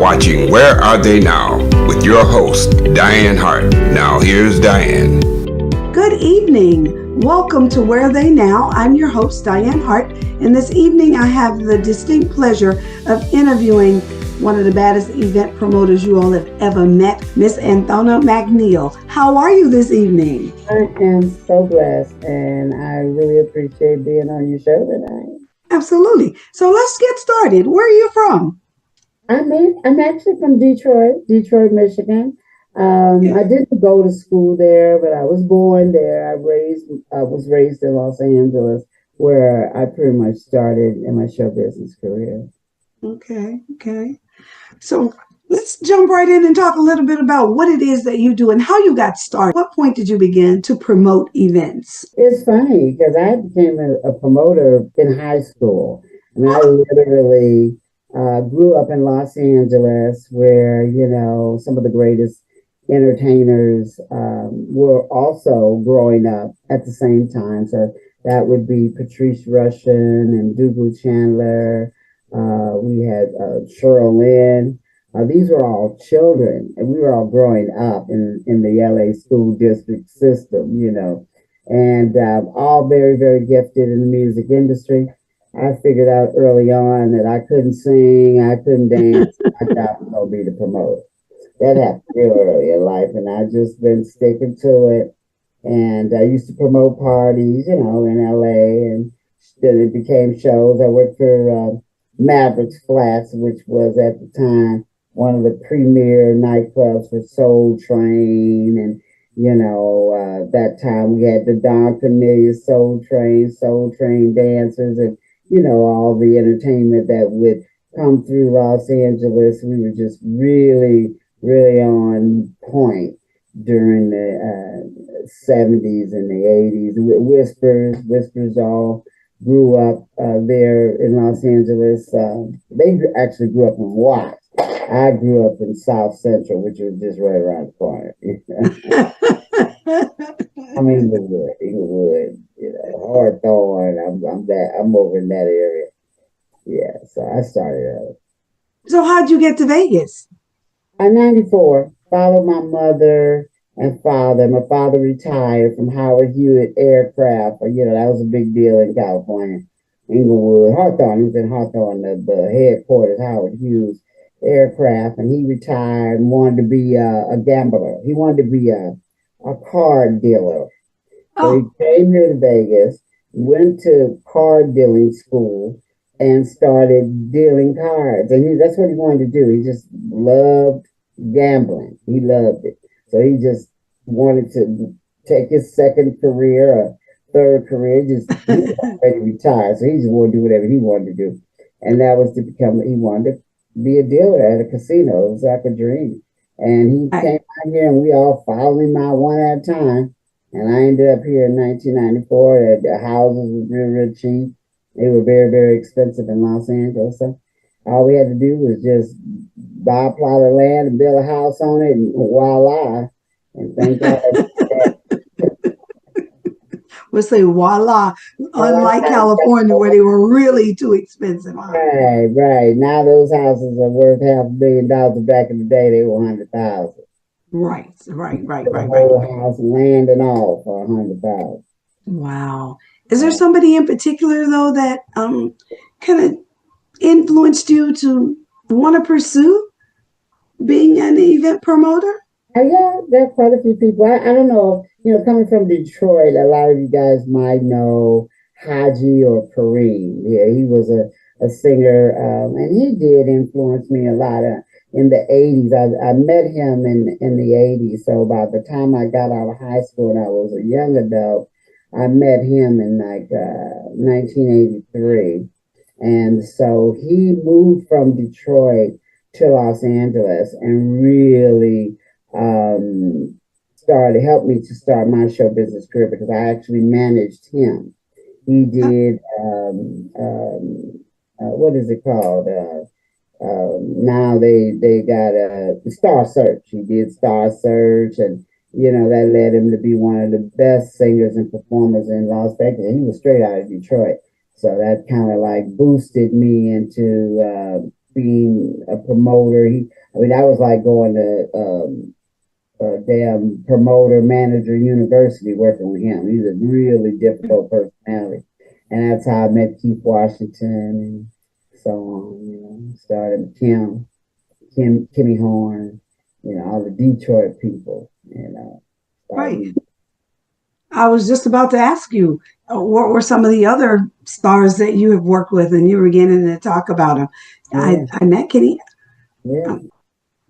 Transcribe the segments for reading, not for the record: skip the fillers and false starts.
watching Where Are They Now with your host, Dianne Hart. Now here's Dianne. Good evening. Welcome to Where Are They Now? I'm your host, Dianne Hart, and this evening I have the distinct pleasure of interviewing one of the baddest event promoters you all have ever met, Miss Anthona McNeil. How are you this evening? I am so blessed, and I really appreciate being on your show tonight. Absolutely. So let's get started. Where are you from? I'm actually from Detroit, Michigan. I didn't go to school there, but I was born there. I was raised in Los Angeles, where I pretty much started in my show business career. Okay. So let's jump right in and talk a little bit about what it is that you do and how you got started. What point did you begin to promote events? It's funny because I became a promoter in high school. And I literally grew up in Los Angeles, where, some of the greatest entertainers were also growing up at the same time. So that would be Patrice Rushen and Dougal Chandler. We had Cheryl Lynn. These were all children, and we were all growing up in the LA school district system, and all very, very gifted in the music industry. I figured out early on that I couldn't sing, I couldn't dance. My job was going to be to promote. That happened real early in life, and I've just been sticking to it. And I used to promote parties, in LA, and then it became shows. I worked for Mavericks Flats, which was at the time one of the premier nightclubs for Soul Train. And, that time we had the Don Cornelius Soul Train dancers, and, all the entertainment that would come through Los Angeles. We were just really, really on point during the 70s and the 80s. Whispers all grew up there in Los Angeles. They actually grew up in Watts. I grew up in South Central, which was just right around the corner. I'm Inglewood, Hawthorne. I'm over in that area. Yeah, so I started early. So how'd you get to Vegas? In 94, followed my mother and father. My father retired from Howard Hewitt Aircraft. That was a big deal in California. Inglewood, Hawthorne. He was in Hawthorne, the headquarters, Howard Hughes Aircraft, and he retired and wanted to be a gambler. He wanted to be a card dealer. So he came here to Vegas, went to card dealing school, and started dealing cards. And that's what he wanted to do. He just loved gambling. He loved it. So he just wanted to take his second career or third career. He was ready to retire. So he just wanted to do whatever he wanted to do. And that was he wanted to be a dealer at a casino. It was like a dream. And he came out here, and we all followed him out one at a time. And I ended up here in 1994. The houses were real, real cheap. They were very, very expensive in Los Angeles. So all we had to do was just buy a plot of land and build a house on it, and voila. And thank God. We'll say voila, unlike California, where they were really too expensive. Right. Now those houses are worth $500 million. Back in the day, they were $100,000. Right. Whole house, land, and all for $100,000. Wow. Is there somebody in particular, though, that kind of influenced you to want to pursue being an event promoter? Yeah, there are quite a few people. I don't know, coming from Detroit, a lot of you guys might know Haji or Kareem. Yeah, he was a singer, and he did influence me a lot in the 80s. I met him in the 80s. So by the time I got out of high school and I was a young adult, I met him in 1983. And so he moved from Detroit to Los Angeles and really helped me to start my show business career, because I actually managed him. He did what is it called? Now they got Star Search. He did Star Search, and that led him to be one of the best singers and performers in Las Vegas. And he was straight out of Detroit, so that kind of like boosted me into being a promoter. That was like going to damn promoter manager university working with him. He's a really difficult personality. And that's how I met Keith Washington and so on, started Kimmy Horn, all the Detroit people, Right. started. I was just about to ask you, what were some of the other stars that you have worked with, and you were beginning to talk about them. Yeah, I met Kenny. yeah.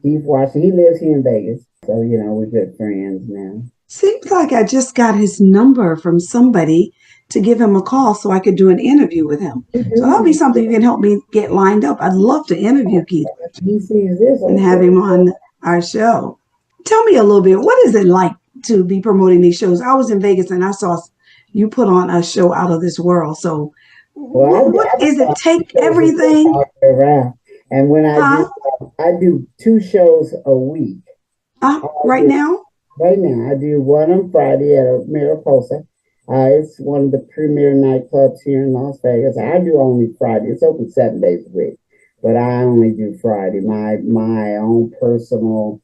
Keith Washington, he lives here in Vegas. So, we're good friends now. Seems like I just got his number from somebody to give him a call so I could do an interview with him. We So that'll be do. something you can help me get lined up. I'd love to interview Keith He sees this, and have okay. him on our show. Tell me a little bit, what is it like to be promoting these shows? I was in Vegas and I saw you put on a show out of this world. So Well, what is it? Take everything? all year round. And when Huh? I do 2 shows a week. Right now? Right now, I do one on Friday at a Mariposa. It's one of the premier nightclubs here in Las Vegas. I do only Friday. It's open 7 days a week, but I only do Friday. My own personal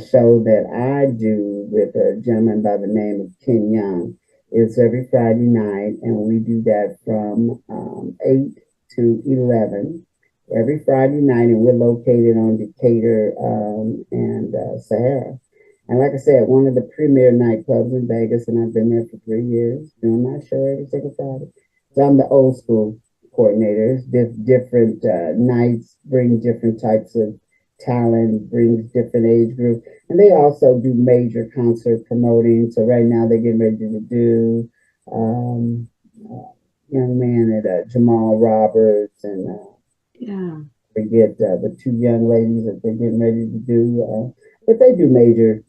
show that I do with a gentleman by the name of Ken Young. It's every Friday night, and we do that from 8 to 11 every Friday night, and we're located on Decatur and Sahara. And like I said, one of the premier nightclubs in Vegas, and I've been there for 3 years, doing my show every single Friday. So I'm the old school coordinator. Different nights bring different types of talent, brings different age groups. And they also do major concert promoting. So right now they're getting ready to do young man at Jamal Roberts and Yeah. forget the 2 young ladies that they're getting ready to do. But they do major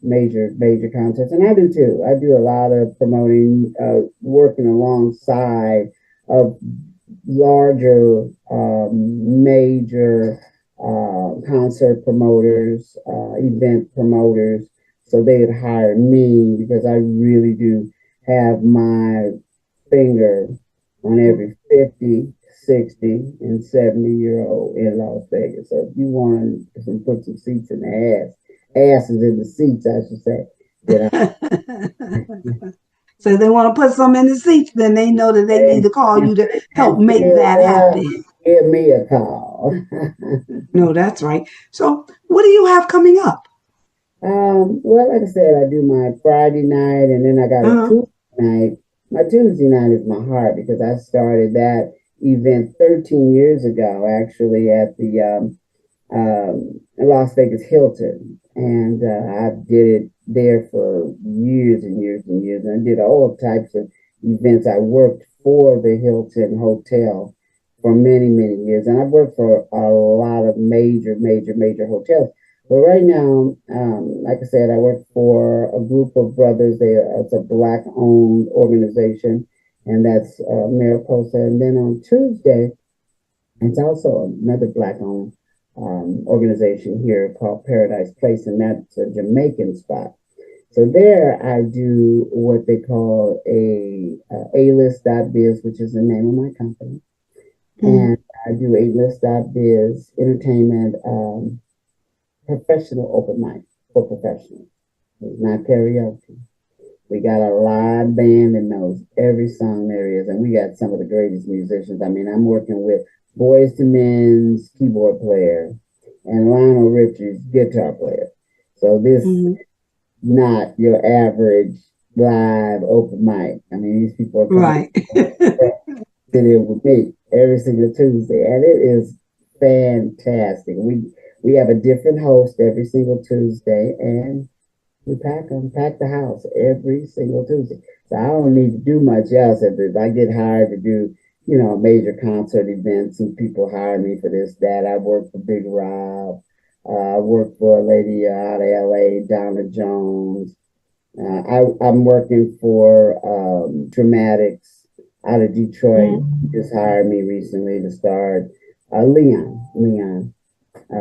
concerts, and I do too. I do a lot of promoting, working alongside of larger, major concert promoters, event promoters. So they'd hire me because I really do have my finger on every 50, 60, and 70-year-old in Las Vegas. So if you want to put some seats in the asses in the seats, I should say. So they want to put some in the seats, then they know that they need to call you to help make that happen. Give me a call. No, that's right. So what do you have coming up? Well, like I said, I do my Friday night, and then I got a Uh-huh. Tuesday night. My Tuesday night is my heart because I started that event 13 years ago, actually, at the Las Vegas Hilton, and I did it there for years and years and years. And I did all types of events. I worked for the Hilton Hotel for many, many years, and I've worked for a lot of major hotels. But right now, like I said, I work for a group of brothers. It's a Black-owned organization, and that's Mariposa. And then on Tuesday, it's also another Black-owned organization here called Paradise Place, and that's a Jamaican spot. So there I do what they call A-list.biz, which is the name of my company. And I do A-list.biz entertainment, professional open mic for professionals. It's not karaoke. We got a live band that knows every song there is, and we got some of the greatest musicians. I mean, I'm working with Boyz II Men's keyboard player and Lionel Richie's guitar player. So this is not your average live open mic. I mean, these people are coming sitting with me every single Tuesday, and it is fantastic. We have a different host every single Tuesday, and we pack the house every single Tuesday. So I don't need to do much else. If I get hired to do, major concert events, and people hire me for this, that. I work for Big Rob. I work for a lady out of LA, Donna Jones. I'm working for Dramatics out of Detroit. He just hired me recently to start Leon.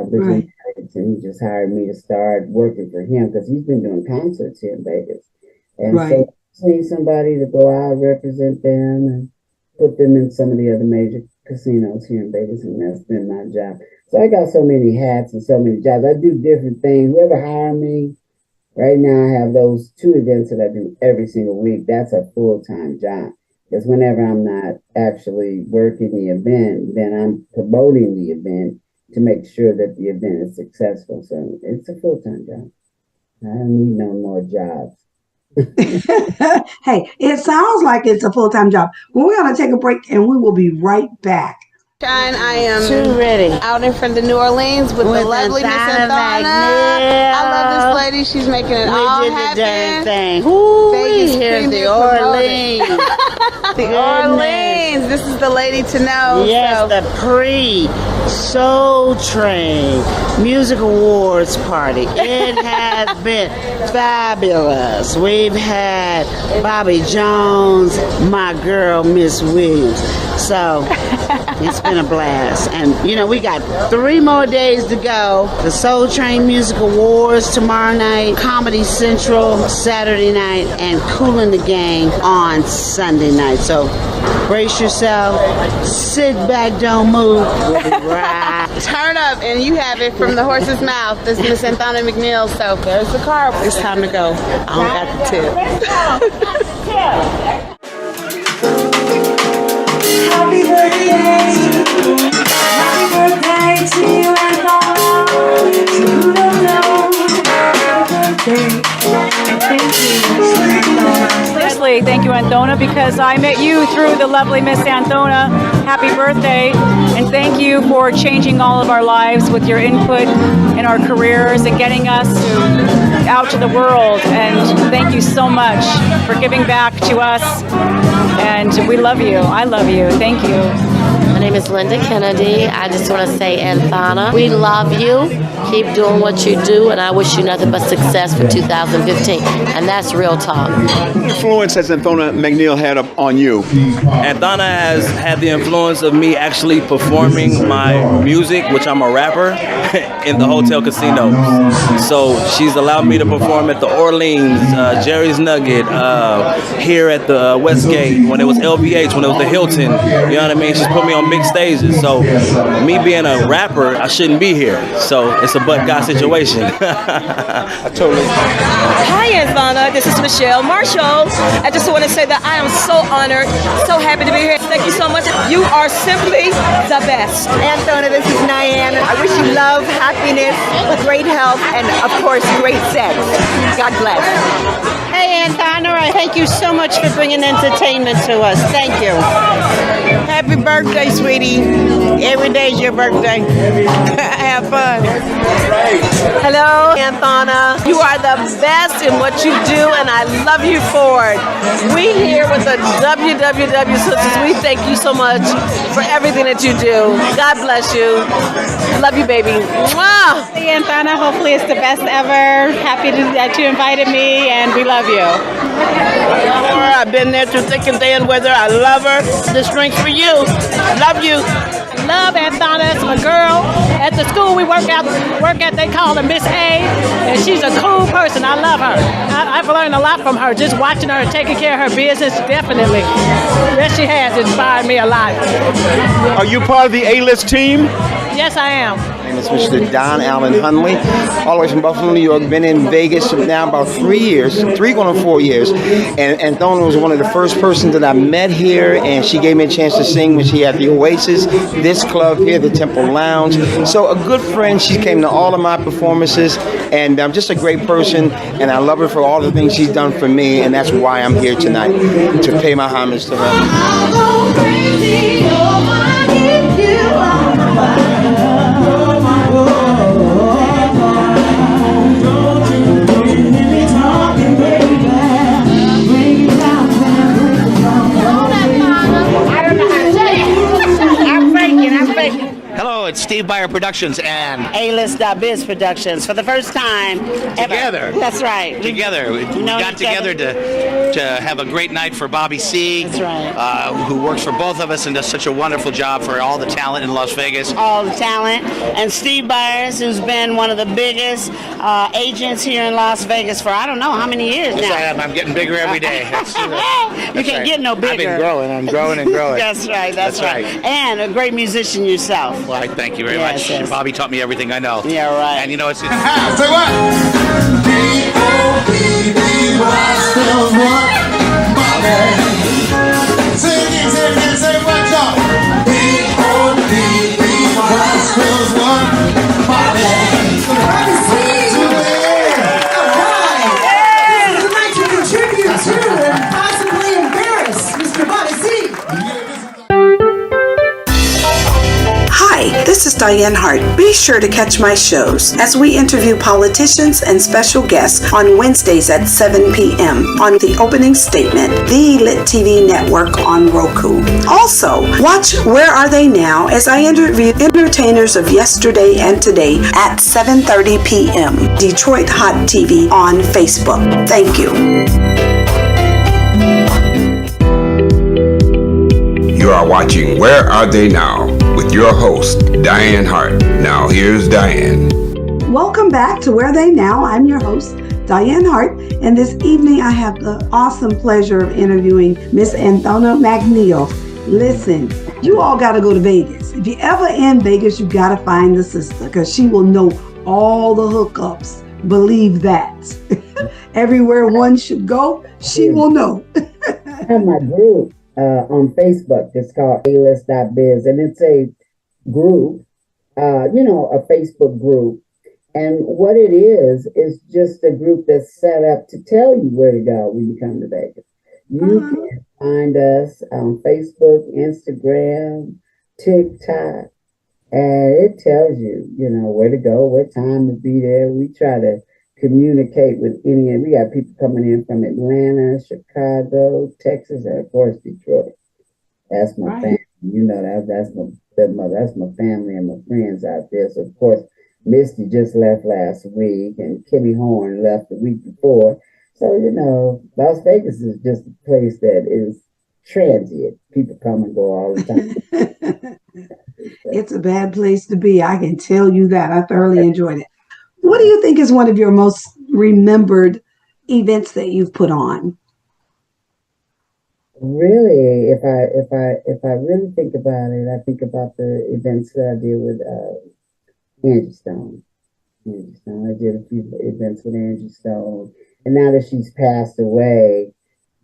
Right. And he just hired me to start working for him because he's been doing concerts here in Vegas. And so I need somebody to go out, represent them, and put them in some of the other major casinos here in Vegas, and that's been my job. So I got so many hats and so many jobs. I do different things. Whoever hire me, right now I have those 2 events that I do every single week. That's a full-time job. Because whenever I'm not actually working the event, then I'm promoting the event to make sure that the event is successful. So it's a full-time job. I don't need no more jobs. Hey, it sounds like it's a full-time job. Well, we're going to take a break and we will be right back. I am Too ready. out in front of New Orleans with the lovely Miss Anthona. I love this lady. She's making it all happen. We did the darn thing. Ooh, Vegas here's the premier Orleans. The Orleans. This is the lady to know. Yes, so. the pre-Soul Train Music Awards party. It has been fabulous. We've had Bobby Jones, my girl, Miss Williams. So it's been a blast. And, you know, we got 3 more days to go. The Soul Train Music Awards tomorrow night, Comedy Central Saturday night, and Kool & the Gang on Sunday night. So brace yourself, sit back, don't move. We'll be right. Turn up, and you have it from the horse's mouth. This is Miss Anthona McNeil. So there's the car. It's time to go. I don't got the tip. Happy birthday to you and all. To you don't know. Happy birthday. Thank you. Seriously, thank you, Anthona, because I met you through the lovely Miss Anthona. Happy birthday, and thank you for changing all of our lives with your input in our careers and getting us out to the world. And thank you so much for giving back to us. And we love you. I love you. Thank you. My name is Linda Kennedy. I just want to say, Anthona, we love you. Keep doing what you do, and I wish you nothing but success for 2015. And that's real talk. What influence has Anthona McNeil had on you? Anthona has had the influence of me actually performing my music, which I'm a rapper, in the hotel casinos. So she's allowed me to perform at the Orleans, Jerry's Nugget, here at the Westgate, when it was LVH, when it was the Hilton. You know what I mean? She's put me on big stages. So me being a rapper, I shouldn't be here. So it's a but God situation. I totally. Hi, Anthona. This is Michelle Marshall. I just want to say that I am so honored, so happy to be here. Thank you so much. You are simply the best. Anthona, this is Dianne. I wish you love, happiness, great health, and of course, great sex. God bless. Hey, Anthona, thank you so much for bringing entertainment to us. Thank you. Happy birthday, sweetie. Every day's your birthday. Have fun. Hello, Anthona. You are the best in what you do, and I love you for it. We here with the WWW Sisters, we thank you so much for everything that you do. God bless you. Love you, baby. Mwah! Hey, Anthona. Hopefully it's the best ever. Happy that you invited me, and we love you. I've been there through thick and thin with her. I love her. The strength for you. Love you. Love Anthona. It's my girl. At the school we work at, they call her Miss A, and she's a cool person. I love her. I've learned a lot from her, just watching her and taking care of her business, definitely. Yes, she has inspired me a lot. Are you part of the A-list team? Yes, I am. My name is Mr. Don Allen Hunley, all the way from Buffalo, New York. Been in Vegas now about 3 years, 3 going on 4 years. And Anthona was one of the first persons that I met here, and she gave me a chance to sing when she had the Oasis, this club here, the Temple Lounge. So a good friend. She came to all of my performances, and I'm just a great person, and I love her for all the things she's done for me, and that's why I'm here tonight, to pay my homage to her. I'll go crazy over you on the fire. it's Steve Byer Productions and A-List.biz Productions for the first time together. Ever. That's right. Together. We got together to have a great night for Bobby C. That's right. Who works for both of us and does such a wonderful job for all the talent in Las Vegas. All the talent. And Steve Byers, who's been one of the biggest agents here in Las Vegas for I don't know how many years now. I'm getting bigger every day. You can't get no bigger. I've been growing. I'm growing and growing. That's right. That's right. And a great musician yourself. Well, thank you very much. Yes. Bobby taught me everything I know. Yeah, right. And you know, it's... Say what? B-O-B-B-Y spells what? Bobby. Say again, say what, y'all? B-O-B-B-Y spells what? Bobby. Bobby C. This is the night to contribute to and possibly embarrass Mr. Bobby C. Hi, this is Dianne Hart. Be sure to catch my shows as we interview politicians and special guests on Wednesdays at 7 p.m. on The Opening Statement, the Lit TV network on Roku. Also, watch Where Are They Now as I interview entertainers of yesterday and today at 7:30 p.m. Detroit Hot TV on Facebook. Thank you. You are watching Where Are They Now with your host, Dianne Hart. Now here's Dianne. Welcome back to Where They Now. I'm your host, Dianne Hart, and this evening I have the awesome pleasure of interviewing Miss Anthona McNeil. Listen, you all got to go to Vegas. If you ever in Vegas, you got to find the sister because she will know all the hookups. Believe that. Everywhere one should go, she will know. I have my group on Facebook. It's called A-List.biz, and it's a group, a Facebook group. And what it is just a group that's set up to tell you where to go when you come to Vegas. You can find us on Facebook, Instagram, TikTok, and it tells you, where to go, what time to be there. We try to communicate with we got people coming in from Atlanta, Chicago, Texas, and of course Detroit. That's my family. That's my family and my friends out there. So of course Misty just left last week and Kimmy Horn left the week before. So, Las Vegas is just a place that is transient. People come and go all the time. It's a bad place to be. I can tell you that. I thoroughly enjoyed it. What do you think is one of your most remembered events that you've put on? Really, if I really think about it, I think about the events that I did with Angie Stone. I did a few events with Angie Stone, and now that she's passed away,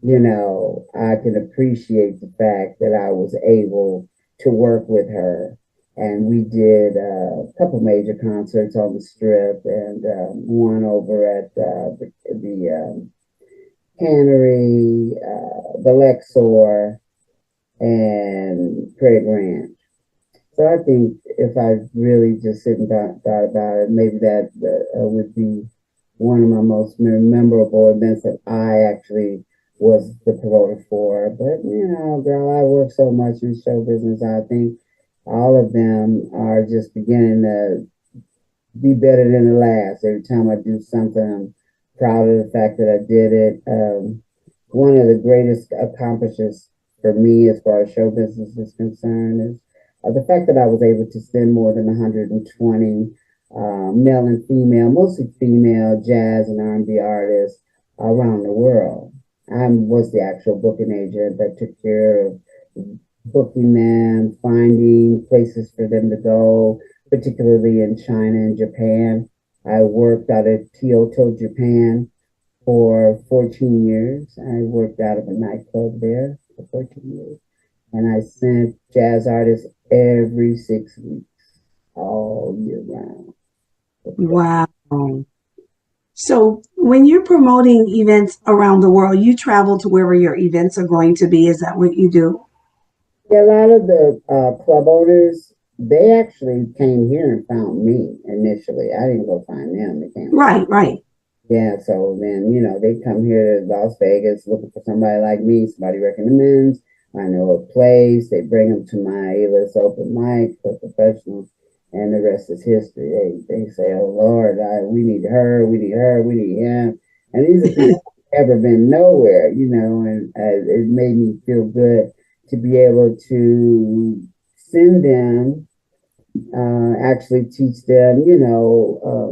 I can appreciate the fact that I was able to work with her. And we did a couple major concerts on the Strip, and one over at the Cannery, the Lexor, and Craig Ranch. So I think if I really just sit and thought about it, maybe that would be one of my most memorable events that I actually was the promoter for. But, girl, I work so much in show business, I think all of them are just beginning to be better than the last. Every time I do something, I'm proud of the fact that I did it. One of the greatest accomplishments for me as far as show business is concerned is the fact that I was able to send more than 120 male and female, mostly female jazz and R&B artists around the world. I was the actual booking agent that took care of booking them, finding places for them to go, particularly in China and Japan. I worked out of Kyoto, Japan for 14 years. I worked out of a nightclub there for 14 years. And I sent jazz artists every 6 weeks, all year round. Wow. So when you're promoting events around the world, you travel to wherever your events are going to be. Is that what you do? Yeah, a lot of the club owners, they actually came here and found me initially. I didn't go find them. They came. Right. Yeah, so then, they come here to Las Vegas looking for somebody like me. Somebody recommends. I know a place. They bring them to my A-List open mic for professionals. and the rest is history. They say, oh Lord, we need her, we need her, we need him. And these are people who've ever been nowhere, and it made me feel good to be able to send them, actually teach them,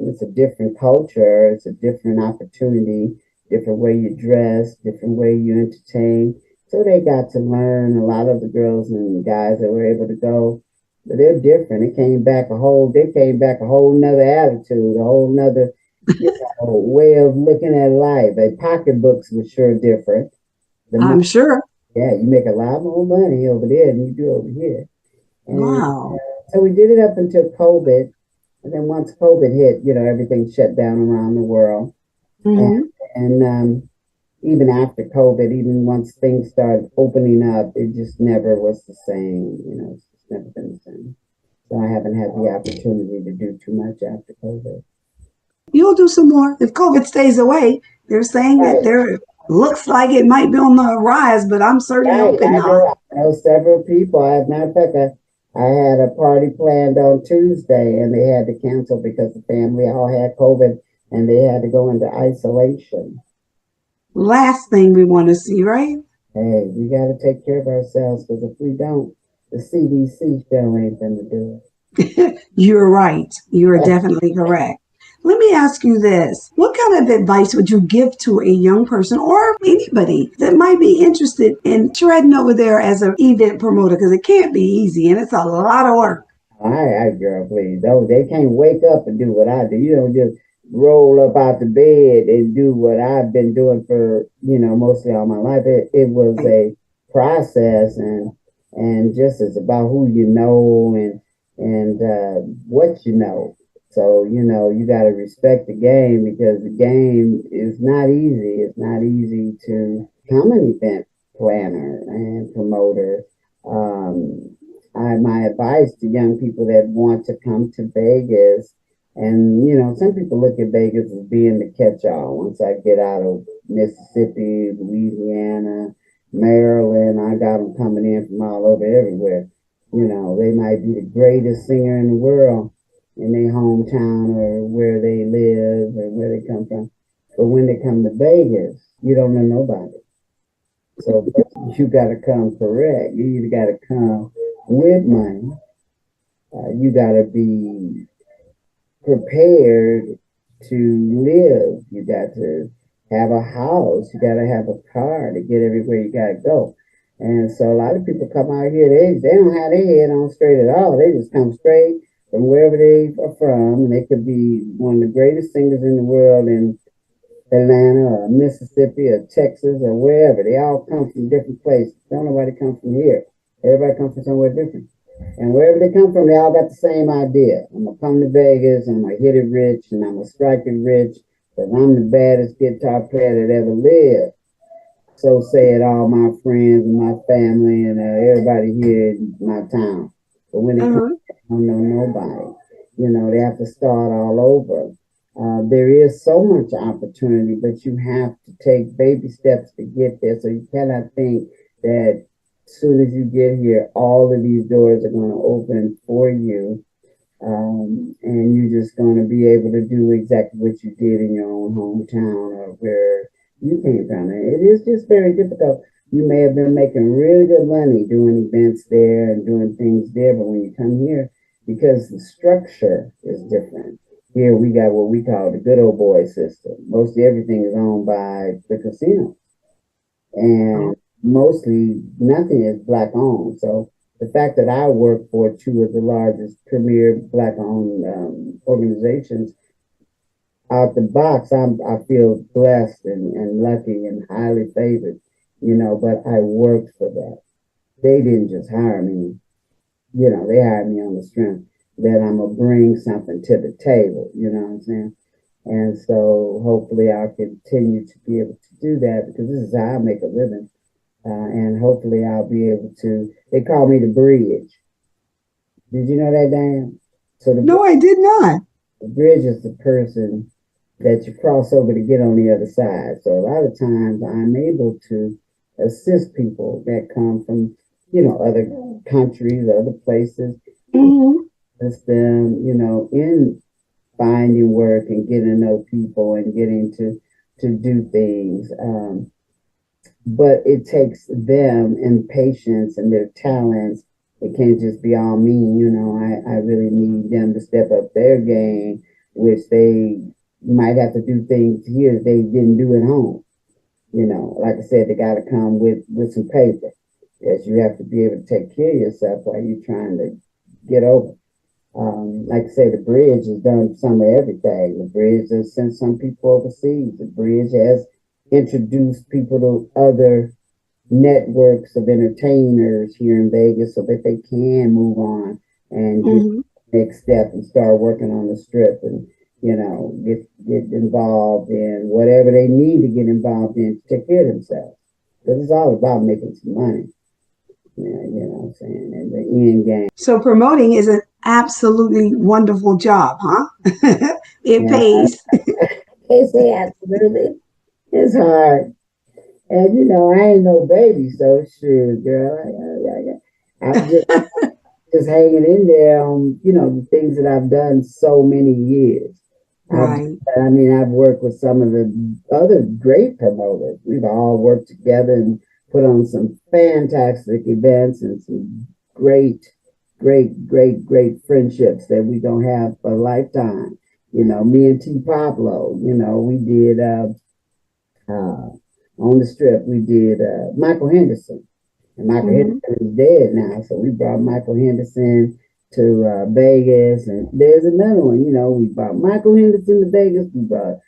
it's a different culture, it's a different opportunity, different way you dress, different way you entertain. So they got to learn. A lot of the girls and guys that were able to go, but they're different. They came back a whole nother attitude, a whole nother way of looking at life. And pocketbooks were sure different. I'm sure. Yeah, you make a lot more money over there than you do over here. And, wow. So we did it up until COVID. And then once COVID hit, everything shut down around the world. Mm-hmm. And even after COVID, even once things started opening up, it just never was the same. It's just never been the same. So I haven't had the opportunity to do too much after COVID. You'll do some more. If COVID stays away, they're saying that there looks like it might be on the rise, but I'm certainly hoping not. I know several people. As a matter of fact, I had a party planned on Tuesday, and they had to cancel because the family all had COVID, and they had to go into isolation. Last thing we want to see, right? Hey, we got to take care of ourselves, because if we don't, the CDC still ain't going to do it. You're right. You're definitely correct. Let me ask you this. What kind of advice would you give to a young person or anybody that might be interested in treading over there as an event promoter? Because it can't be easy, and it's a lot of work. All right, girl, please. They can't wake up and do what I do. You don't just roll up out the bed and do what I've been doing for, mostly all my life. It was a process, and just it's about who you know and what you know. So, you got to respect the game, because the game is not easy. It's not easy to become an event planner and promoter. My advice to young people that want to come to Vegas, and, some people look at Vegas as being the catch-all. Once I get out of Mississippi, Louisiana, Maryland, I got them coming in from all over everywhere. They might be the greatest singer in the world in their hometown or where they live or where they come from. But when they come to Vegas, you don't know nobody. So you got to come correct. You either got to come with money. You got to be prepared to live. You got to have a house. You got to have a car to get everywhere you got to go. And so a lot of people come out here, they don't have their head on straight at all. They just come straight from wherever they are from. And they could be one of the greatest singers in the world in Atlanta or Mississippi or Texas or wherever. They all come from different places. Don't nobody come from here. Everybody comes from somewhere different. And wherever they come from, they all got the same idea. I'm going to come to Vegas, I'm going to hit it rich, and I'm going to strike it rich, because I'm the baddest guitar player that ever lived. So say it all my friends and my family and everybody here in my town. But when they come, they don't know nobody. They have to start all over. There is so much opportunity, but you have to take baby steps to get there. So you cannot think that as soon as you get here, all of these doors are going to open for you. And you're just going to be able to do exactly what you did in your own hometown or where you came from. It is just very difficult. You may have been making really good money doing events there and doing things there, but when you come here, because the structure is different. Here we got what we call the good old boy system. Mostly everything is owned by the casino. And mostly nothing is black owned. So the fact that I work for two of the largest premier black owned organizations, out the box, I feel blessed and lucky and highly favored, but I worked for that. They didn't just hire me, they hired me on the strength that I'm going to bring something to the table, you know what I'm saying? And so hopefully I'll continue to be able to do that, because this is how I make a living. And hopefully I'll be able to, they call me the bridge. Did you know that, Diane? So No, I did not. The bridge is the person that you cross over to get on the other side. So a lot of times I'm able to assist people that come from, other countries, other places. Mm-hmm. assist them, in finding work and getting to know people and getting to do things. But it takes them and patience and their talents. It can't just be all me, I really need them to step up their game, which they might have to do things here they didn't do at home. Like I said, they got to come with some paper. Yes, you have to be able to take care of yourself while you're trying to get over. Like I say, the bridge has done some of everything. The bridge has sent some people overseas. The bridge has introduced people to other networks of entertainers here in Vegas so that they can move on and get the next step and start working on the strip and, get involved in whatever they need to get involved in to take care of themselves. Because it's all about making some money. What I'm saying? And the end game. So promoting is an absolutely wonderful job, huh? It pays. They say absolutely. It's hard. And I ain't no baby, so shoot, girl. I'm just hanging in there on, the things that I've done so many years. Right. I've worked with some of the other great promoters. We've all worked together and put on some fantastic events and some great friendships that we don't have for a lifetime. Me and T. Pablo, we did on the strip, we did Michael Henderson. And Michael Henderson is dead now, so we brought Michael Henderson to Vegas. And there's another one, we brought Michael Henderson to Vegas. We brought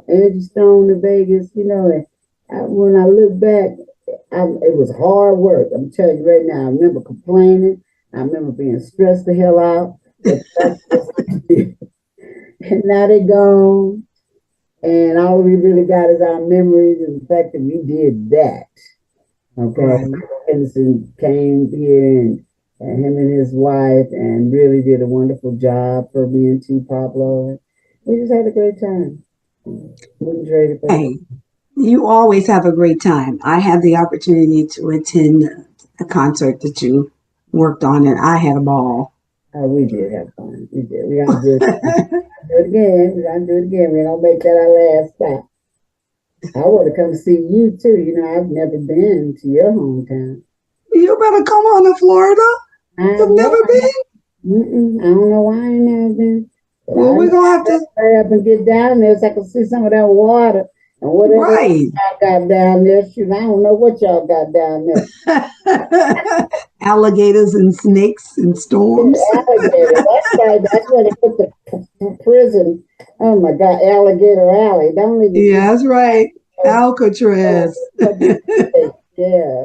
Angie Stone to Vegas, and when I look back, it was hard work. I'm telling you right now, I remember complaining. I remember being stressed the hell out. And now they're gone. And all we really got is our memories and the fact that we did that. Okay. Right. Henderson came here and him and his wife and really did a wonderful job for me and T. Pablo. We just had a great time. Hey, you always have a great time. I had the opportunity to attend a concert that you worked on, and I had a ball. Oh, we did have fun. We did. We gotta do it again. We gotta do it again. We're gonna make that our last stop. I want to come see you too. I've never been to your hometown. You better come on to Florida. You've never been? I don't know why I ain't never been. Well, we're gonna have to hurry up and get down there so I can see some of that water and whatever y'all got down there. Shoot, I don't know what y'all got down there. Alligators and snakes and storms. Alligator. That's right. That's where they put the prison. Oh my God, Alligator Alley. Don't even. Yeah, that's right. Alcatraz. Yeah,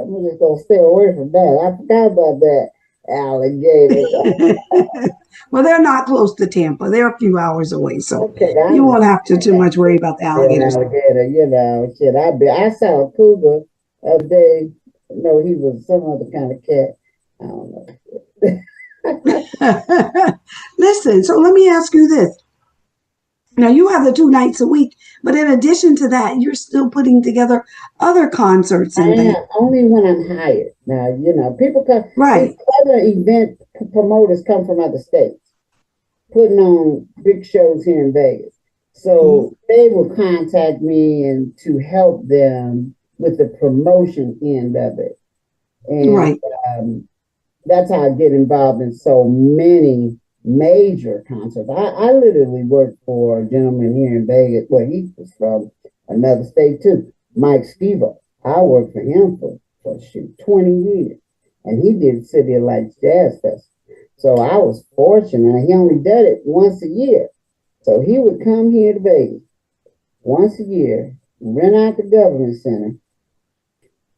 I'm just gonna stay away from that. I forgot about that. Alligator. Well, they're not close to Tampa. They're a few hours away, so you won't have to too much worry about the alligators. Alligator, shit. I saw a cougar the other day. No, he was some other kind of cat. I don't know. Listen, so let me ask you this. Now, you have the 2 nights a week, but in addition to that, you're still putting together other concerts and things. Only when I'm hired. Now, people come. Right. Other event promoters come from other states, putting on big shows here in Vegas. So they will contact me and to help them with the promotion end of it. And that's how I get involved in so many major concerts. I literally worked for a gentleman here in Vegas. Well, he was from another state too, Mike Stevo. I worked for him for 20 years. And he did City of Lights Jazz Festival. So I was fortunate. He only did it once a year. So he would come here to Vegas once a year, rent out the government center.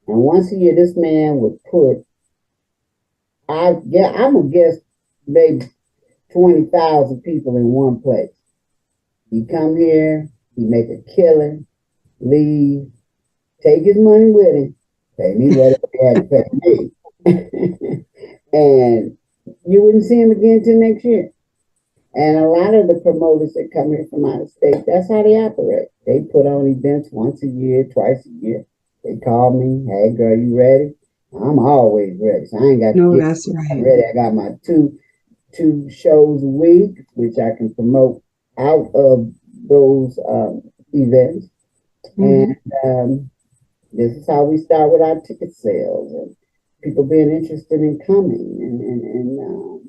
And once a year, this man would put, I'm going to guess maybe 20,000 people in one place. He come here, he make a killing, leave, take his money with him, pay me whatever he had to pay me. And you wouldn't see him again till next year. And a lot of the promoters that come here from out of state, that's how they operate. They put on events once a year, twice a year. They call me, hey girl, you ready? I'm always ready. So I ain't got to that's right. ready. I got my two 2 shows a week, which I can promote out of those events. And this is how we start with our ticket sales and people being interested in coming. And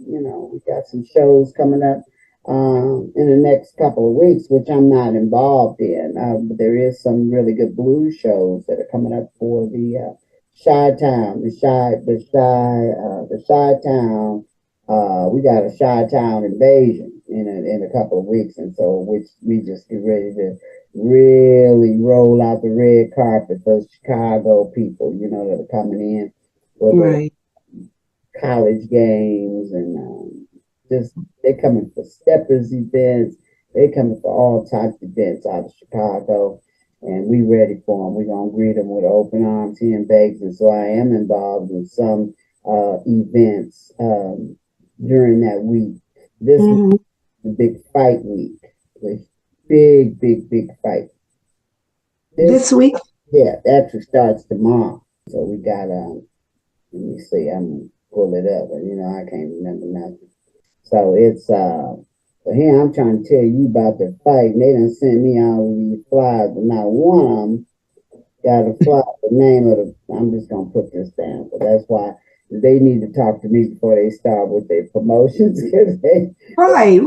you know, we got some shows coming up in the next couple of weeks, which I'm not involved in. But there is some really good blues shows that are coming up for the Chi-Town, the Chi-Town. We got a Chi-Town invasion in a couple of weeks, and so which we just get ready to really roll out the red carpet for Chicago people, you know, that are coming in for the college games and just they're coming for steppers events. They're coming for all types of events out of Chicago, and we ready for them. We're gonna greet them with open arms here in Vegas, and so I am involved in some events during that week. This is the big fight week. The big fight. This week? Yeah, it actually starts tomorrow. So we got let me see, I'm gonna pull it up, but you know I can't remember nothing. So it's so here I'm trying to tell you about the fight, and they done sent me all of these flyers, but not one of them got a flyer. The name of the I'm just gonna put this down, but that's why they need to talk to me before they start with their promotions. Right.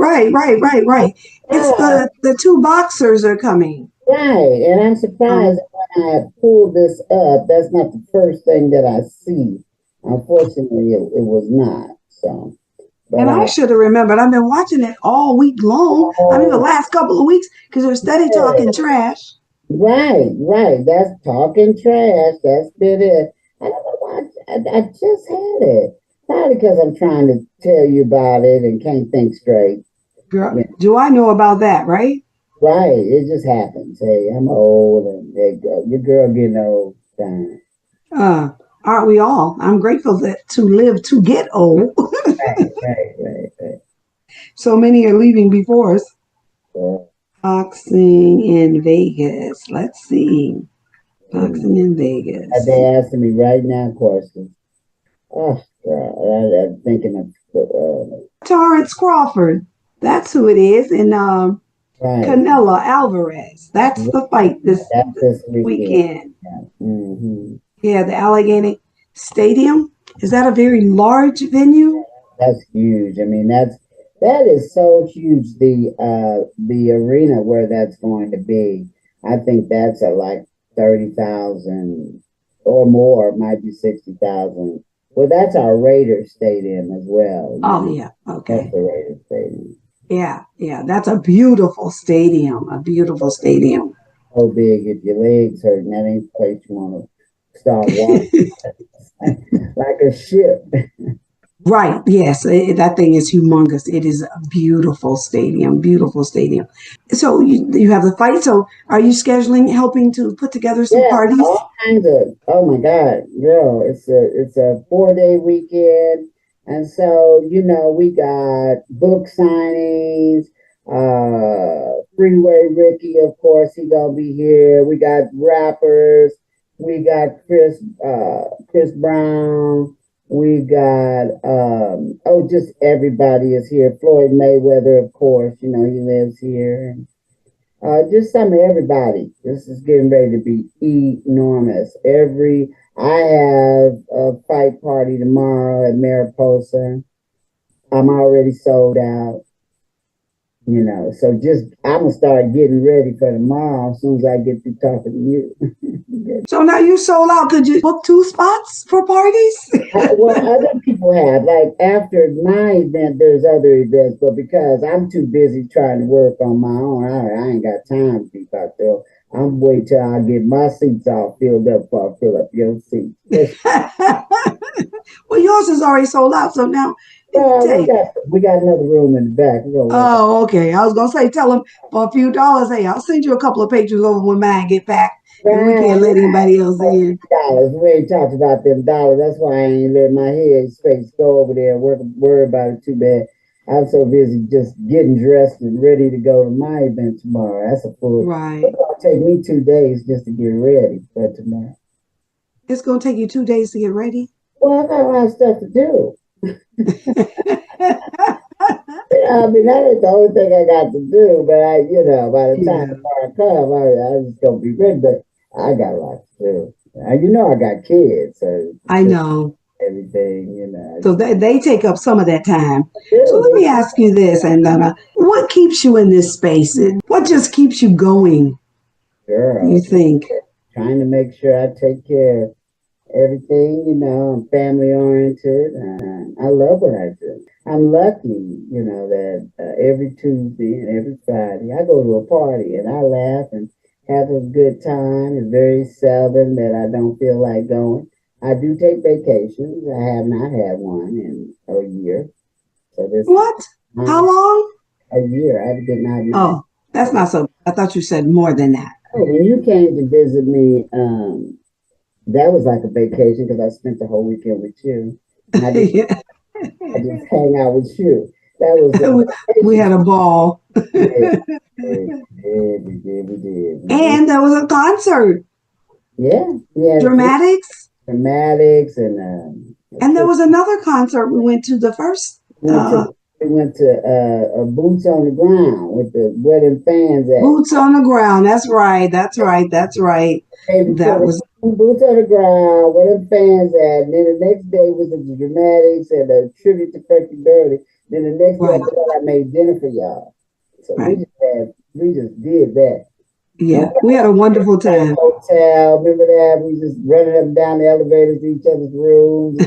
It's the 2 boxers are coming. Right, and I'm surprised when I pulled this up. That's not the first thing that I see. Unfortunately, it was not. So, but and I should have remembered. I've been watching it all week long. I mean, the last couple of weeks because they're steady talking trash. Right. That's talking trash. That's been it. I don't know why I just had it. Probably because I'm trying to tell you about it and can't think straight. Girl, do I know about that, right? Right. It just happens. Hey, I'm old and there you go. Your girl getting old. Fine. Aren't we all? I'm grateful to live to get old. Right. So many are leaving before us. Boxing in Vegas. Let's see. Boxing in Vegas. They asking me right now questions. Oh, God. I'm thinking of Terrence Crawford. That's who it is. And Canelo Alvarez. That's the fight this weekend. Yeah, the Allegheny Stadium. Is that a very large venue? That's huge. I mean, that is so huge. The arena where that's going to be. I think that's like 30,000 or more. It might be 60,000. Well, that's our Raiders Stadium as well. Oh yeah, okay. That's the Raiders Stadium. Yeah. That's a beautiful stadium. So big, if your legs hurt, that ain't the place you want to start walking like a ship. Right. Yes, that thing is humongous. It is a beautiful stadium. So you have the fight. So are you helping to put together some parties? All kinds of. Oh my God, girl! It's a 4-day weekend, and so you know we got book signings. Freeway Ricky, of course, he gonna be here. We got rappers. We got Chris Brown. We got just everybody is here. Floyd Mayweather, of course, you know, he lives here. And just some of everybody. This is getting ready to be enormous. I have a fight party tomorrow at Mariposa. I'm already sold out. You know, so I'm gonna start getting ready for tomorrow as soon as I get through talking to you. So now you sold out. Could you book 2 spots for parties? Well, other people have. Like after my event, there's other events, but because I'm too busy trying to work on my own, I ain't got time to be out there. I'm waiting till I get my seats all filled up before I fill up your seats. Well, yours is already sold out, so now. We got another room in the back. Oh, okay. I was gonna say, tell them for a few dollars. Hey, I'll send you a couple of pictures over when mine get back. And we can't let anybody else in. Dollars. We ain't talked about them dollars. That's why I ain't let my head space go over there and worry about it too bad. I'm so busy just getting dressed and ready to go to my event tomorrow. That's a full. Right. It's gonna take me 2 days just to get ready for tomorrow. It's gonna take you 2 days to get ready. Well, I got a lot of stuff to do. I mean, that ain't the only thing I got to do, but by the time I come, I just gonna be ready. But I got a lot to do. I got kids, so I know. everything. So they take up some of that time. So let me ask you this, and what keeps you in this space? What just keeps you going? Girl, You think? Trying to make sure I take care of everything. I'm family oriented. I love what I do. I'm lucky, that every Tuesday and every Friday I go to a party and I laugh and have a good time. It's very seldom that I don't feel like going. I do take vacations. I have not had one in a year. So this What? How long? A year. I did not. Oh, that's not so. I thought you said more than that. Oh, when you came to visit me, that was like a vacation because I spent the whole weekend with you. And I just hang out with you. That was we had a ball. We did. And there was a concert. Yeah. Dramatics. And there was another concert we went to the first. We went to Boots on the Ground with the wedding fans at. Boots on the Ground. That's right. That was Boots on the Ground, where the fans at. And then the next day was the Dramatics and a tribute to Frankie Beverly. Then the next day I made dinner for y'all. So we just did that. Yeah, we had a wonderful time. Hotel, remember that? We just running up and down the elevators to each other's rooms.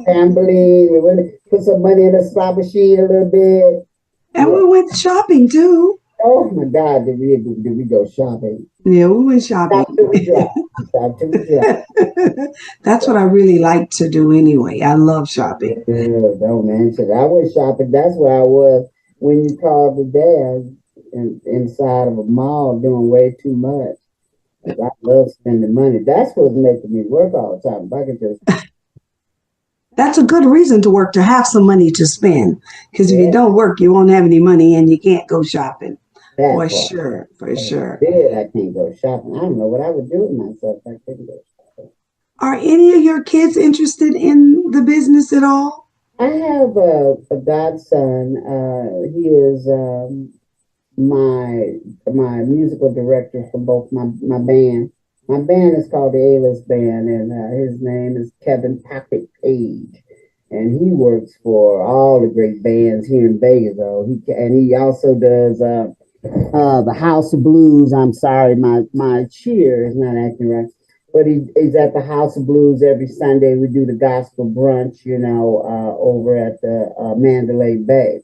Gambling. We went to put some money in the slot machine a little bit. And we went shopping too. Oh my God, did we go shopping? Yeah, we went shopping. Stop till we drop. That's what I really like to do anyway. I love shopping. Yeah, don't mention it. I went shopping. That's where I was when you called today. Inside of a mall doing way too much. I love spending money. That's what's making me work all the time. If I could just. That's a good reason to work, to have some money to spend. Because if you don't work, you won't have any money and you can't go shopping. For sure. I can't go shopping. I don't know what I would do with myself if I couldn't go shopping. Are any of your kids interested in the business at all? I have a godson. He is my musical director for both my band. My band is called the A-List Band, and his name is Kevin Patrick Page, and he works for all the great bands here in Vegas. He also does the House of Blues. I'm sorry, my cheer is not acting right, but he's at the House of Blues every Sunday. We do the gospel brunch, over at the Mandalay Bay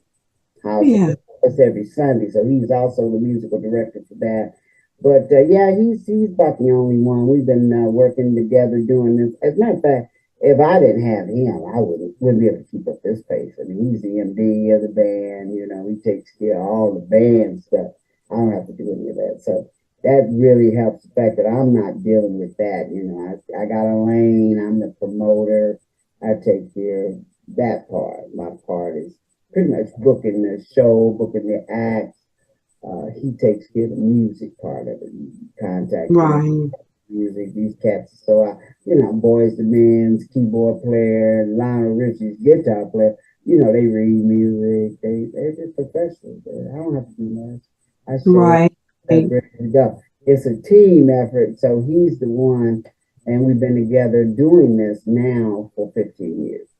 House. Yeah. It's every Sunday, so he's also the musical director for that. But he's about the only one. We've been working together doing this. As a matter of fact, if I didn't have him, I wouldn't be able to keep up this pace. I mean, he's the MD of the band. He takes care of all the band stuff. I don't have to do any of that. So that really helps the fact that I'm not dealing with that. I got a lane. I'm the promoter. I take care of that part. My part is pretty much booking the show, booking the acts. He takes care of the music part of it. Contact music. These cats. So Boys the Men's keyboard player, and Lionel Richie's guitar player. They read music. They're just professionals. I don't have to do much. Ready to go. It's a team effort. So he's the one, and we've been together doing this now for 15 years.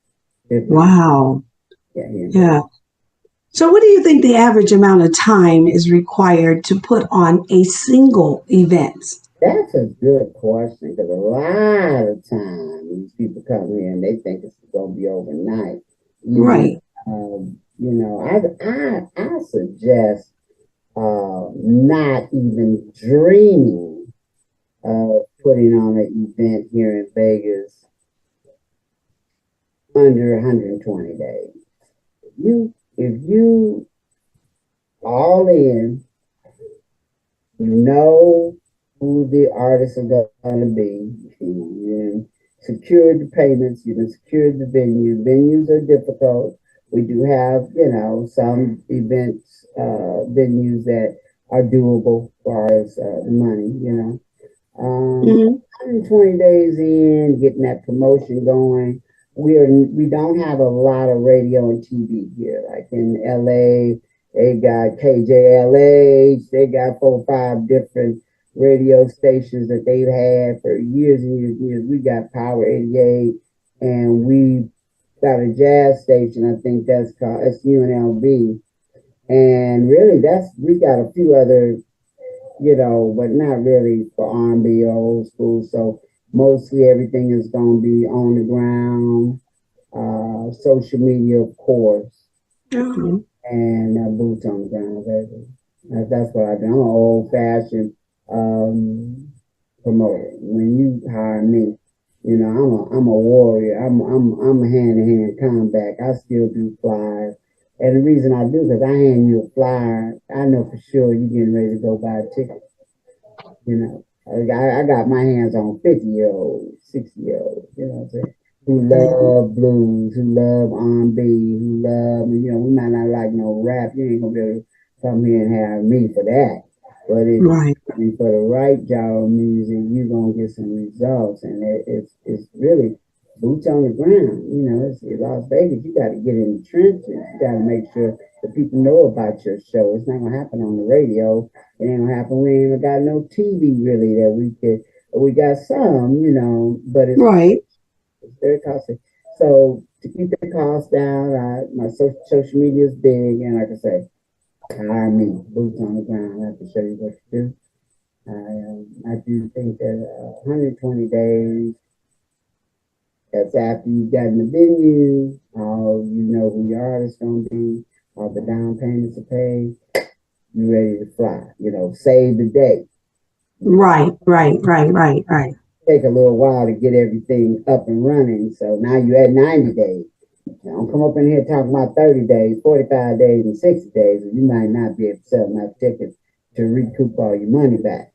Wow. Yeah. So what do you think the average amount of time is required to put on a single event? That's a good question, because a lot of times these people come here and they think it's going to be overnight. Right. I suggest not even dreaming of putting on an event here in Vegas under 120 days. If you all in, know who the artists are going to be, you secure the payments, you secure the venue. Venues are difficult. We do have, some events, venues that are doable as far as the money, 120 days in, getting that promotion going. we don't have a lot of radio and TV here. Like in LA, they got KJLH, they got 4 or 5 different radio stations that they've had for years and years and years. We got Power 88, and we got a jazz station, I think that's called UNLV. And really we got a few other, but not really for R&B or old school. So mostly everything is going to be on the ground, social media, of course, and boots on the ground, baby. That's what I do. I'm an old-fashioned promoter. When you hire me, I'm a warrior. I'm a hand-to-hand combat. I still do flyers. And the reason I do, because I hand you a flyer, I know for sure you're getting ready to go buy a ticket. I got my hands on 50-year-olds, 60-year-olds, what I'm saying, who love blues, who love R&B, who love, we might not like no rap. You ain't going to be able to come here and have me for that. But for the right genre of music, you're going to get some results. And it's really boots on the ground. It's Las Vegas. You got to get in the trenches. You got to make sure that people know about your show. It's not going to happen on the radio. It ain't going to happen. We ain't even got no TV really that we got some, but it's very costly. So to keep the cost down, my social media is big. And like I say, hire me, boots on the ground. I have to show you what to do. I do think that 120 days, that's after you've gotten the venue, you know who your artist's going to be, all the down payments are paid, you ready to fly, save the day. Right. Take a little while to get everything up and running. So now you're at 90 days. Don't come up in here talking about 30 days, 45 days, and 60 days, and you might not be able to sell enough tickets to recoup all your money back.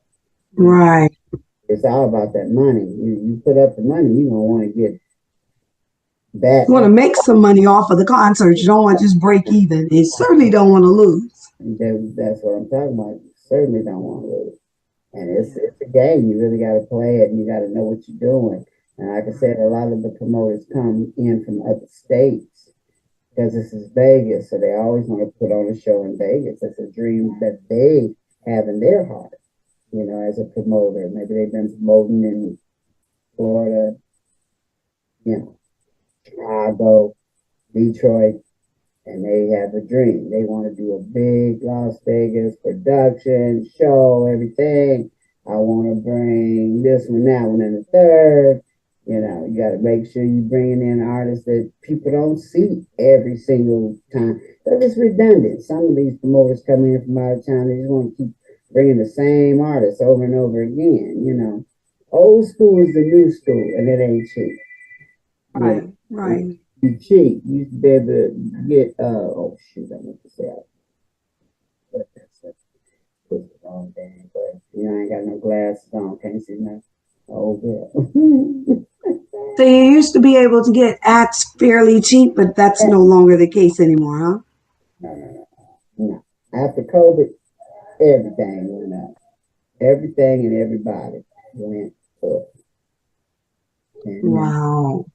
Right. It's all about that money. You put up the money, you're going to want to get back. You want to make some money off of the concert. You don't want to just break even. You certainly don't want to lose. That's what I'm talking about. You certainly don't want to lose. And it's a game. You really got to play it, and you got to know what you're doing. And like I said, a lot of the promoters come in from other states because this is Vegas, so they always want to put on a show in Vegas. That's a dream that they have in their heart, as a promoter. Maybe they've been promoting in Florida, Chicago, Detroit, and they have a dream. They want to do a big Las Vegas production, show, everything. I want to bring this one, that one, and the third. You got to make sure you're bringing in artists that people don't see every single time. Because it's redundant. Some of these promoters come in from out of town. They just want to keep bringing the same artists over and over again, Old school is the new school, and it ain't cheap. Right. You cheap. You used to be able to get, oh, shoot, I meant to say that. But that's the wrong thing. But, I ain't got no glasses on. Can't see nothing. Oh, girl. So you used to be able to get acts fairly cheap, but that's no longer the case anymore, huh? No. After COVID, everything went up. Everything and everybody went up. Wow.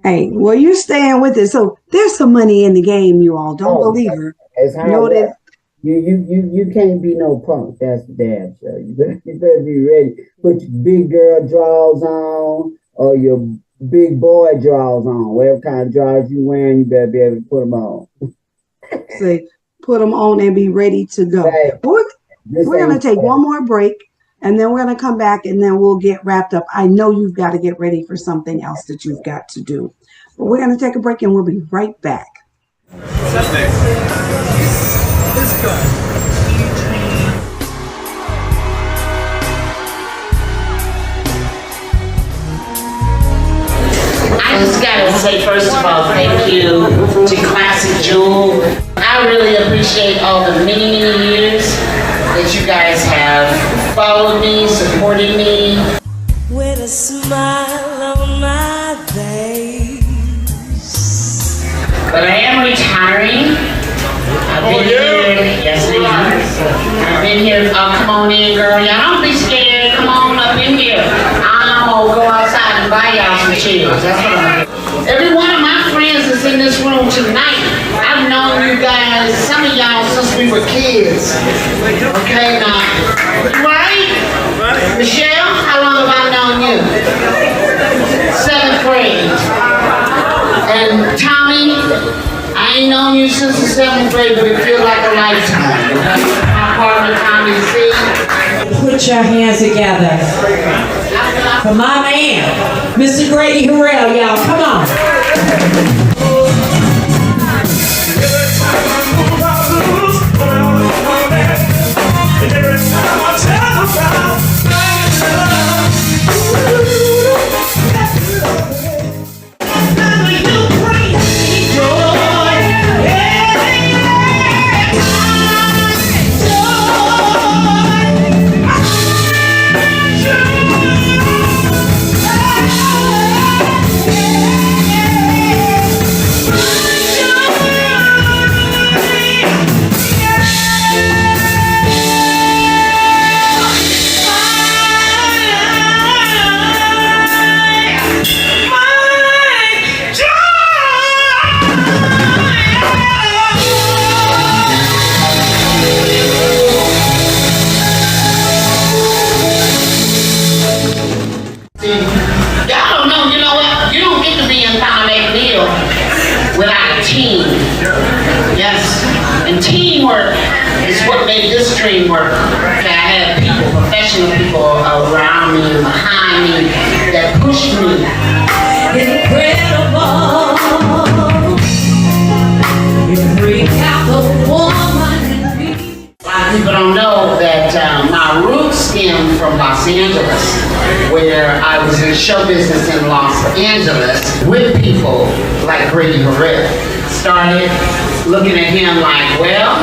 Hey, well, you're staying with it. So there's some money in the game, you all. Don't believe her. It's hard. You can't be no punk. That's the damn show. You better be ready. Put your big girl drawers on or your big boy drawers on. Whatever kind of drawers you wearing, you better be able to put them on. Say, put them on and be ready to go. Right. We're going to take one more break, and then we're going to come back, and then we'll get wrapped up. I know you've got to get ready for something else that you've got to do. But we're going to take a break, and we'll be right back. I just gotta say, first of all, thank you to Classic Jewel. I really appreciate all the many, many years that you guys have followed me, supported me. With a smile on my face. But I am retiring. I've been here. Yes, I am. I've been here. Oh, come on in, girl. Y'all don't be scared. Come on up in here. I'm gonna go outside and buy y'all some chairs. That's what I'm gonna do. this room tonight. I've known you guys, some of y'all, since we were kids. Okay, now, right? Michelle, how long have I known you? 7th grade. And Tommy, I ain't known you since the 7th grade, but it feels like a lifetime. My partner, Tommy C. Put your hands together for my man, Mr. Grady Harrell, y'all. Come on. Y'all don't know, you know what? You don't get to be Anthona McNeil without a team. Yes, and teamwork is what made this dream work. Okay, I had people, professional people around me and behind me that pushed me. Incredible. You bring out the woman in me. A lot of people don't know that my roots stem from Los Angeles, where I was in show business in Los Angeles with people like Grady Harrell. Started looking at him like, well,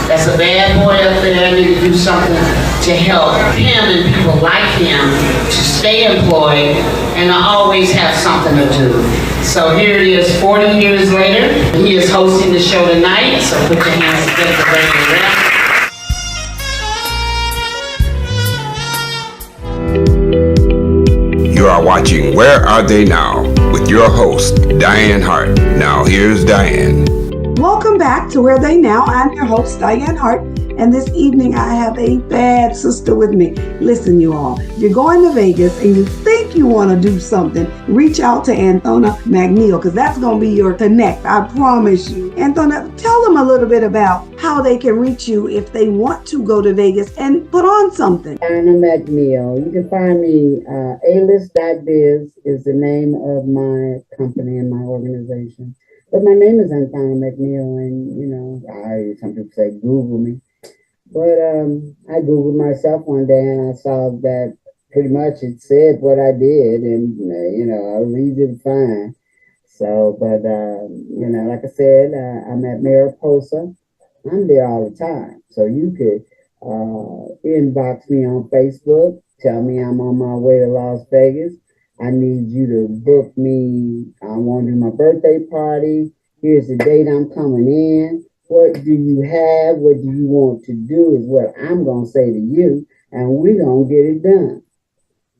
that's a bad boy up there. I need to do something to help him and people like him to stay employed and to always have something to do. So here it is 40 years later. He is hosting the show tonight, so put your hands together for Grady Harrell. You are watching Where Are They Now? With your host, Dianne Hart. Now here's Dianne. Welcome back to Where They Now. I'm your host, Dianne Hart, and this evening I have a bad sister with me. Listen, you all, if you're going to Vegas and you think you want to do something, reach out to Anthona McNeil, because that's going to be your connect, I promise you. Anthona, tell them a little bit about how they can reach you if they want to go to Vegas and put on something. Anthona McNeil. You can find me, alist.biz is the name of my company and my organization. But my name is Anthona McNeil, and, you know, some people say Google me. But I Googled myself one day, and I saw that pretty much it said what I did, and, you know, I was easy to find. So, but, you know, like I said, I'm at Mariposa. I'm there all the time. So you could inbox me on Facebook, tell me I'm on my way to Las Vegas. I need you to book me. I want to do my birthday party. Here's the date I'm coming in. What do you have? What do you want to do is what I'm going to say to you. And we're going to get it done.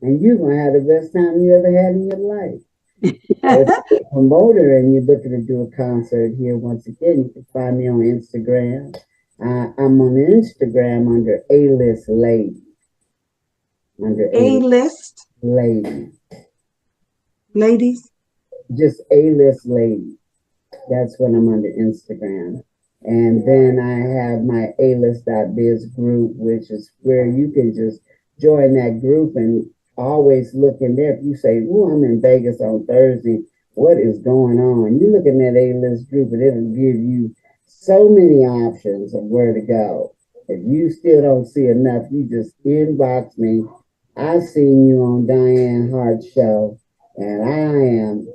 And you're going to have the best time you ever had in your life. If you're a promoter and you're looking to do a concert here, once again, you can find me on Instagram. I'm on Instagram under A-List Lady. Under A-List? Lady. Ladies? Just A-List Lady. That's what I'm under Instagram. And then I have my alist.biz group, which is where you can just join that group and always look in there. If you say, oh, I'm in Vegas on Thursday, what is going on? You look in that A-List group and it'll give you so many options of where to go. If you still don't see enough, you just inbox me. I seen you on Dianne Hart show, and I am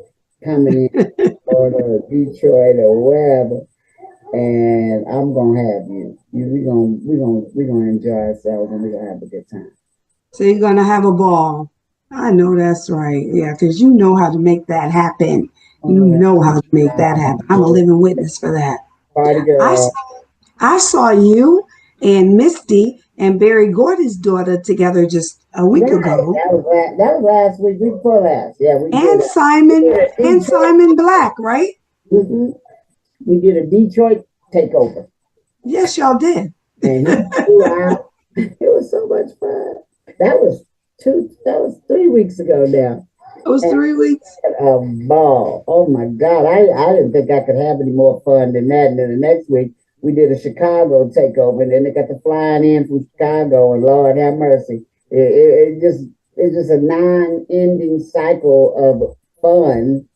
coming in or Detroit or wherever, and I'm gonna have you. We're gonna enjoy ourselves, and we're gonna have a good time. So you're gonna have a ball. I know that's right. Yeah, because you know how to make that happen. You know how to make that happen. I'm a living witness for that. Party girl. I saw you and Misty and Barry Gordy's daughter together just a week ago. That was last week before last. Yeah, we and did Simon Black, right? We did a Detroit takeover. Yes, y'all did. And he flew out. It was so much fun. That was 3 weeks ago now. It was 3 weeks. A ball. Oh my God. I didn't think I could have any more fun than that. And then the next week we did a Chicago takeover, and then they got the flying in from Chicago, and Lord have mercy. It's just a non-ending cycle of fun.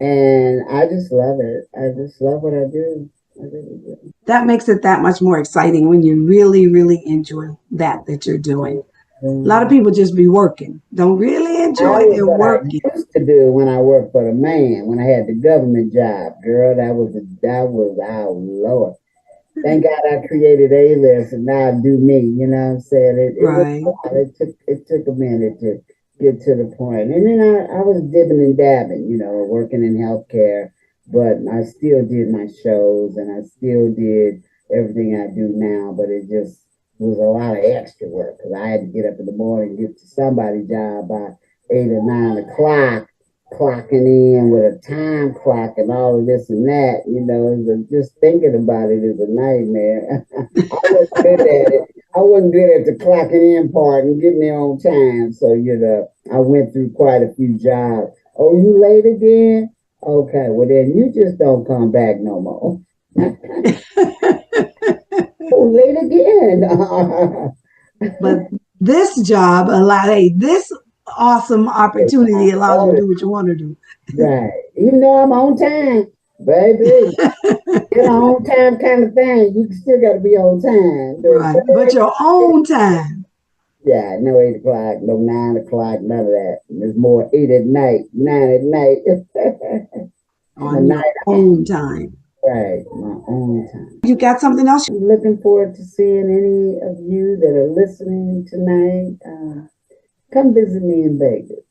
And I just love it. I just love what I do. I really do. That makes it that much more exciting when you really, really enjoy that you're doing. A lot of people just be working, don't really enjoy their work. I used to do when I worked for the man, when I had the government job, girl, that was our Lord. Thank God I created A-List, and now I do me. You know what I'm saying? It took a minute to get to the point. And then I was dipping and dabbing, working in healthcare, but I still did my shows, and I still did everything I do now, but it just was a lot of extra work because I had to get up in the morning and get to somebody's job by 8 or 9 o'clock, clocking in with a time clock and all of this and that. Just thinking about it is a nightmare. I wasn't good at it. I wasn't good at the clocking in part and getting there on time. So, I went through quite a few jobs. Oh, you late again? Okay, well then you just don't come back no more. Late again. But this job this awesome opportunity allows you to do what you want to do. Right. Even though I'm on time, baby. On time kind of thing. You still got to be on time. Right. But your own time. Yeah, no 8 o'clock, no 9 o'clock, none of that. There's more 8 at night, 9 at night. On your own time. Right, my own time. You got something else? I'm looking forward to seeing any of you that are listening tonight. Come visit me in Vegas.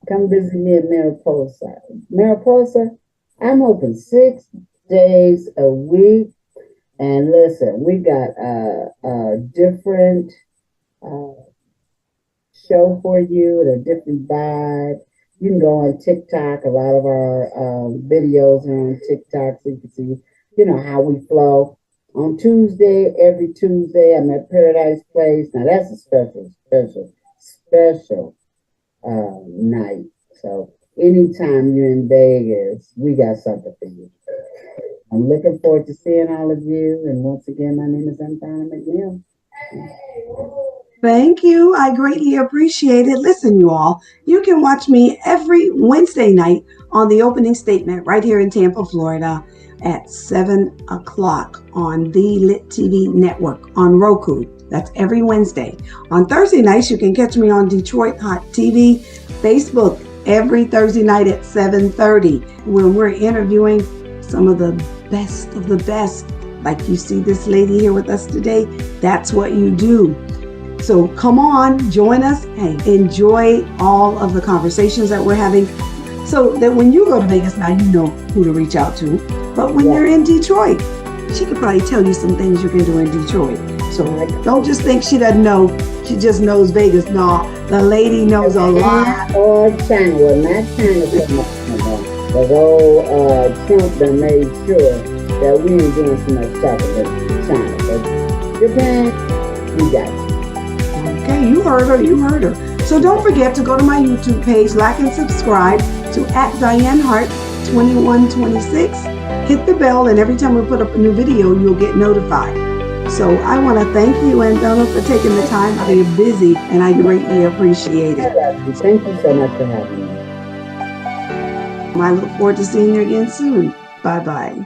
Come visit me in Mariposa. Mariposa, I'm open 6 days a week. And listen, we got a different show for you and a different vibe. You can go on TikTok. A lot of our videos are on TikTok, so you can see, how we flow. On Tuesday, every Tuesday, I'm at Paradise Place. Now that's a special night. So anytime you're in Vegas, we got something for you. I'm looking forward to seeing all of you. And once again, my name is Anthona McNeil. Thank you. I greatly appreciate it. Listen, you all, you can watch me every Wednesday night on the opening statement right here in Tampa, Florida at 7 o'clock on the Lit TV network on Roku. That's every Wednesday. On Thursday nights, you can catch me on Detroit Hot TV, Facebook every Thursday night at 7:30 when we're interviewing some of the best. Like you see this lady here with us today. That's what you do. So come on, join us and enjoy all of the conversations that we're having so that when you go to Vegas now, you know who to reach out to. But when you're in Detroit, she could probably tell you some things you can do in Detroit. So don't just think she doesn't know. She just knows Vegas. No, the lady knows a lot. Or China. Well, not China. Because old Trump done made sure that we ain't doing so much shopping with China. But Japan, we got you. Okay, you heard her. So don't forget to go to my YouTube page, like and subscribe to @Dianne Hart 2126. Hit the bell, and every time we put up a new video, you'll get notified. So I want to thank you, Anthona, for taking the time out of your busy, and I greatly appreciate it. Thank you so much for having me. I look forward to seeing you again soon. Bye-bye.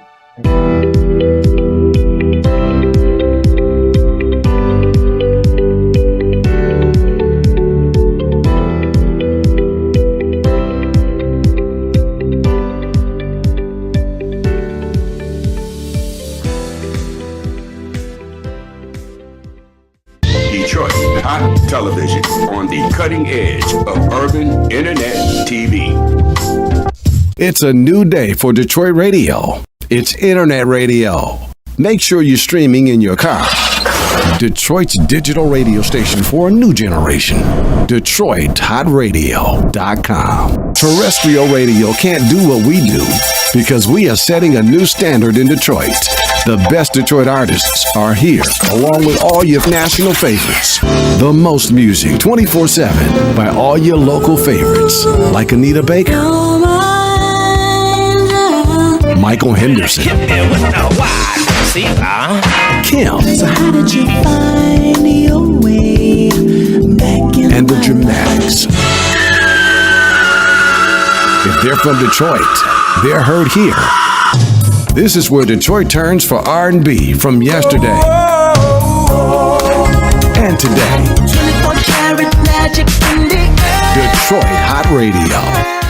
Detroit Hot Television on the cutting edge of urban internet TV. It's a new day for Detroit radio. It's internet radio. Make sure you're streaming in your car, Detroit's digital radio station for a new generation. DetroitHotRadio.com. Terrestrial radio can't do what we do because we are setting a new standard in Detroit. The best Detroit artists are here, along with all your national favorites. The most music 24/7 by all your local favorites, like Anita Baker, Michael Henderson, Kim, So how did you find your way back in and the Dramatics. If they're from Detroit, they're heard here. This is where Detroit turns for R&B from yesterday and today. 24 karat magic in the air. Detroit Hot Radio.